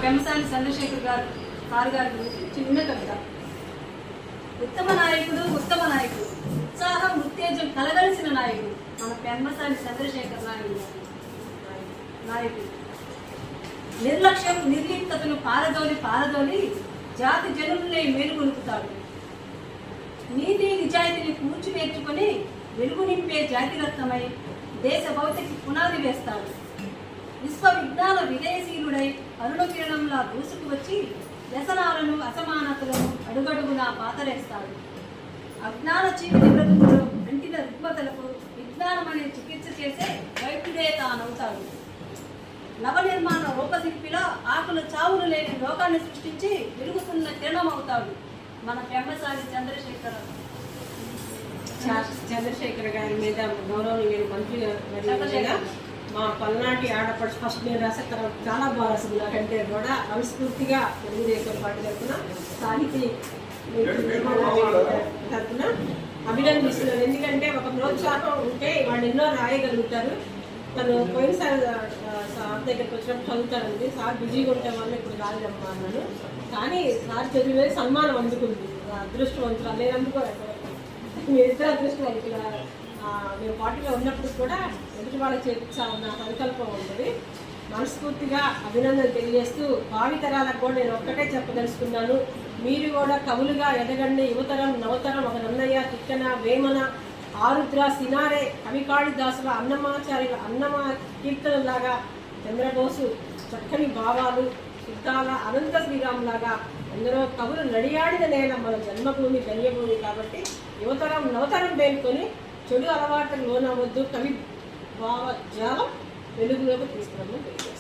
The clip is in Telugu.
పెమ్మసాని చంద్రశేఖర్ సార్ గారి గురించి చిన్న కవిత. ఉత్తమ నాయకుడు ఉత్సాహం ఉత్తేజం కలగలిసిన నాయకుడు మన పెమ్మసాని చంద్రశేఖర్ నాయకుడు. నిర్లక్ష్యం నిర్లిప్తతను పారదోలి జాతి జనుల్ని మేలుగొలుపుతాడు. నీతి నిజాయితీని కూర్చి నేర్చుకొని వెలుగు నింపే జాతిరత్నమై దేశ భవిష్యత్తు పునాది వేస్తాడు. విశ్వవిజ్ఞాన విదేశీయుడై అరుణకిరణంలా దూసుకు వచ్చి వ్యసనాలను అసమానతలను అడుగడుగునా పాతరేస్తాడు. అజ్ఞాన చీకటి బ్రతుకులో అంటిన రుగ్మతలకు విజ్ఞానం అనే చికిత్స చేసే వైద్యుడే తానవుతాడు. నవ నిర్మాణ రూపశిల్పిలా ఆకుల చావులు లేని లోకాన్ని సృష్టించి వెలుగుతున్న కిరణం అవుతాడు మన పెమ్మసాని చంద్రశేఖర్ గారి మీద గౌరవనీయులు మంత్రి మా పల్నాటి ఆడపడుచు ఫస్ట్ నేను రాసే చాలా బాగా రాసింది. నాకంటే కూడా మనస్ఫూర్తిగా తెలుగుదేశం పార్టీ తరఫున సాహితీ తరఫున అభినందిస్తున్నాను. ఎందుకంటే ఒక ప్రోత్సాహం ఉంటే వాళ్ళు ఎన్నో రాయగలుగుతారు. తను పోయినసారి సార్ దగ్గరికి వచ్చినప్పుడు చదువుతానండి. సార్ బిజీగా ఉంటే వాళ్ళు ఇప్పుడు రాలేదమ్మా అన్నాను. కానీ సార్ చదివే సన్మానం అందుకుంది. అదృష్టవంతులు నేను అందుకోలేదు. మీ ఇద్దరు అదృష్టవంతులు. మేము పార్టీలో ఉన్నప్పుడు కూడా ఎదుటి వాళ్ళకి చేపించాలన్న సంకల్పం ఉంటుంది. మనస్ఫూర్తిగా అభినందనలు తెలియజేస్తూ భావితరాలకు కూడా నేను ఒక్కటే చెప్పదలుచుకున్నాను. మీరు కూడా కవులుగా ఎదగండి. యువతరం నవతరం ఒక నన్నయ్య, తిక్కన, వేమన, ఆరుద్ర, సినారే, కవికాళిదాసుల, అన్నమాచార్యుల అన్నమా కీర్తనలాగా, చంద్రబోసు చక్కని భావాలు, శుద్ధాల అనంత శ్రీరాములాగా ఎందరో కవులు నడియాడిన నేల మన జన్మభూమి ధన్యభూమి. కాబట్టి యువతరం నవతరం పేర్కొని చెడు అలవాట్లకు లోనవద్దు. కవి భావజాలం వెలుగులోకి తీసుకురామని తెలియదు.